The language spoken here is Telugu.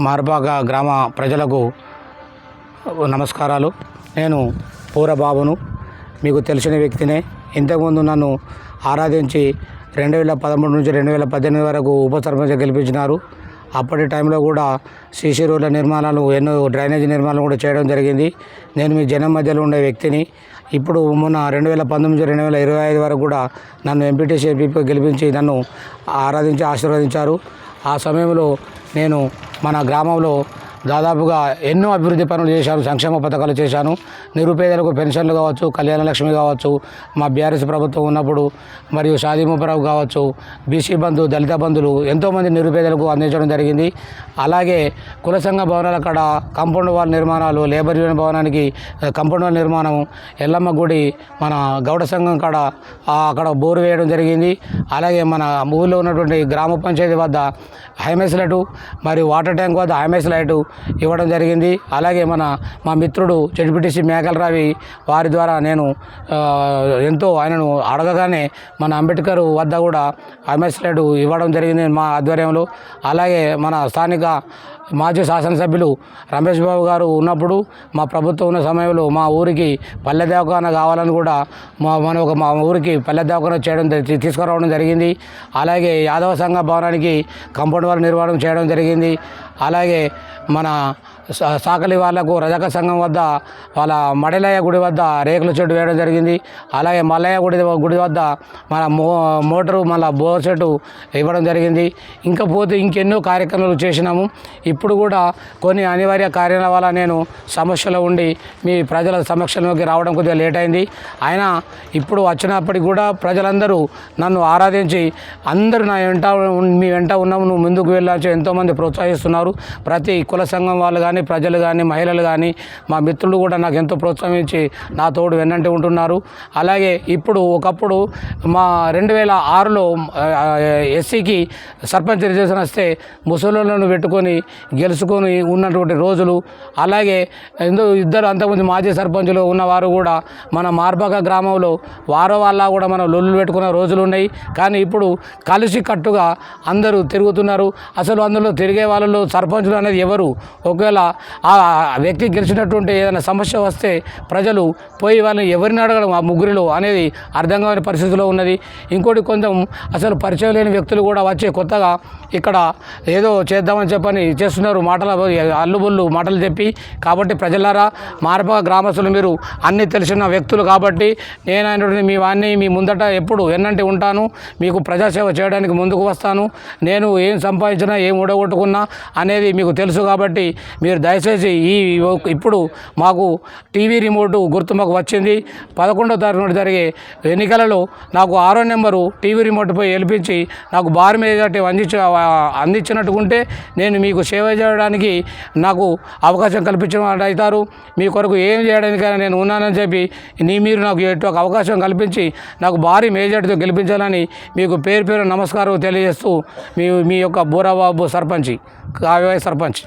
మార్బాగ గ్రామ ప్రజలకు నమస్కారాలు. నేను పూరబాబును, మీకు తెలిసిన వ్యక్తినే. ఇంతకుముందు నన్ను ఆరాధించి 2013 నుంచి 2018 వరకు ఉప సర్పంచ్ గెలిపించినారు. అప్పటి టైంలో కూడా సీసీ రోడ్ల నిర్మాణాలు, ఎన్నో డ్రైనేజీ నిర్మాణాలు కూడా చేయడం జరిగింది. నేను మీ జనం మధ్యలో ఉండే వ్యక్తిని. ఇప్పుడు మొన్న 2019 నుంచి 2025 వరకు కూడా నన్ను ఎంపీటీసీ ఎంపీపీ గెలిపించి నన్ను ఆరాధించి ఆశీర్వదించారు. ఆ సమయంలో నేను మన గ్రామంలో దాదాపుగా ఎన్నో అభివృద్ధి పనులు చేశాను, సంక్షేమ పథకాలు చేశాను. నిరుపేదలకు పెన్షన్లు కావచ్చు, కళ్యాణ లక్ష్మి కావచ్చు, మా బీఆర్ఎస్ ప్రభుత్వం ఉన్నప్పుడు, మరియు షాదీ ముబారక్ కావచ్చు, బీసీ బంధు, దళిత బంధులు ఎంతోమంది నిరుపేదలకు అందించడం జరిగింది. అలాగే కుల సంఘ భవనాల కాడ కాంపౌండ్ వాల్ నిర్మాణాలు, లేబర్ యూనియన్ భవనానికి కాంపౌండ్ వాల్ నిర్మాణం, ఎల్లమ్మ గుడి మన గౌడ సంఘం కాడ అక్కడ బోరు వేయడం జరిగింది. అలాగే మన ఊళ్ళో ఉన్నటువంటి గ్రామ పంచాయతీ వద్ద హైమెస్ లైటు మరియు వాటర్ ట్యాంక్ వద్ద హైమెస్ లైటు ఇవ్వడం జరిగింది. అలాగే మా మిత్రుడు జడ్పీటీసీ మేకల రావి వారి ద్వారా నేను ఎంతో ఆయనను అడగగానే మన అంబేద్కర్ వద్ద కూడా హైమెస్ లైటు ఇవ్వడం జరిగింది మా ఆధ్వర్యంలో. అలాగే మన స్థానిక మాజీ శాసనసభ్యులు రమేష్ బాబు గారు ఉన్నప్పుడు, మా ప్రభుత్వం ఉన్న సమయంలో మా ఊరికి పల్లె దవాఖాన కావాలని కూడా మా ఊరికి పల్లె దవాఖాన తీసుకురావడం జరిగింది. అలాగే యాదవ సంఘ భవనానికి కాంపౌండ్ వాల్ నిర్మాణం చేయడం జరిగింది. అలాగే మన సాకలి వాళ్లకు రజక సంఘం వద్ద వాళ్ళ మడలయ్య గుడి వద్ద రేకుల చెట్టు వేయడం జరిగింది. అలాగే మల్లయ్య గుడి వద్ద మన మోటారు మళ్ళీ బోర్ చెట్టు ఇవ్వడం జరిగింది. ఇంకా పోతే ఇంకెన్నో కార్యక్రమాలు చేసినాము. ఇప్పుడు కూడా కొన్ని అనివార్య కార్యాల వల్ల నేను సమస్యలో ఉండి మీ ప్రజల సమక్షంలోకి రావడం కొద్దిగా లేట్ అయింది. అయినా ఇప్పుడు వచ్చినప్పటికి కూడా ప్రజలందరూ నన్ను ఆరాధించి అందరూ మీ వెంట ఉన్నాము, నువ్వు ముందుకు వెళ్ళాల్సి ఎంతోమంది ప్రోత్సహిస్తున్నారు. ప్రతి కుల సంఘం వాళ్ళు కానీ, ప్రజలు కానీ, మహిళలు కానీ, మా మిత్రులు కూడా నాకు ఎంతో ప్రోత్సహించి నా తోడు వెన్నంటి ఉంటున్నారు. అలాగే ఇప్పుడు ఒకప్పుడు మా 2006లో ఎస్సీకి సర్పంచ్ రిజర్వేషన్ వస్తే ముసలోళ్ళను పెట్టుకొని గెలుచుకొని ఉన్నటువంటి రోజులు. అలాగే ఇద్దరు అంతకుముందు మాజీ సర్పంచులు ఉన్నవారు కూడా మన మార్బాగ గ్రామంలో వారో వాళ్ళ కూడా మనం లొల్లులు పెట్టుకున్న రోజులు ఉన్నాయి. కానీ ఇప్పుడు కలిసి కట్టుగా అందరూ తిరుగుతున్నారు. అసలు అందులో తిరిగే వాళ్ళలో సర్పంచులు అనేది ఎవరు? ఒకవేళ ఆ వ్యక్తి గెలిచినటువంటి ఏదైనా సమస్య వస్తే ప్రజలు పోయి వాళ్ళని ఎవరిని అడగడం ఆ ముగ్గురిలో అనేది అర్థం కాని పరిస్థితిలో ఉన్నది. ఇంకోటి కొంచెం అసలు పరిచయం లేని వ్యక్తులు కూడా వచ్చి కొత్తగా ఇక్కడ ఏదో చేద్దామని చెప్పని చేస్తున్నారు, అల్లుబుల్లు మాటలు చెప్పి. కాబట్టి ప్రజలారా, మార్బాగ గ్రామస్తులు మీరు అన్నీ తెలిసిన వ్యక్తులు కాబట్టి నేను మీ వాడిని మీ ముందట ఎప్పుడు ఎన్నంటి ఉంటాను. మీకు ప్రజాసేవ చేయడానికి ముందుకు వస్తాను. నేను ఏం సంపాదించినా ఏం ఊడగొట్టుకున్నా అనేది మీకు తెలుసు. కాబట్టి మీరు దయచేసి ఇప్పుడు మాకు టీవీ రిమోటు గుర్తు మాకు వచ్చింది. 11వ తారీఖు జరిగే ఎన్నికలలో నాకు 6వ నెంబరు టీవీ రిమోట్పై గెలిపించి నాకు భారీ మెజారిటీ అందించినట్టుకుంటే నేను మీకు సేవ చేయడానికి నాకు అవకాశం కల్పించిన వాళ్ళు అవుతారు. మీ కొరకు ఏం చేయడానికైనా నేను ఉన్నానని చెప్పి మీరు నాకు ఎటు అవకాశం కల్పించి నాకు భారీ మెజారిటీతో గెలిపించాలని మీకు పేరు నమస్కారం తెలియజేస్తూ మీ యొక్క బూరాబాబు సర్పంచ్, కావ్య సర్పంచ్.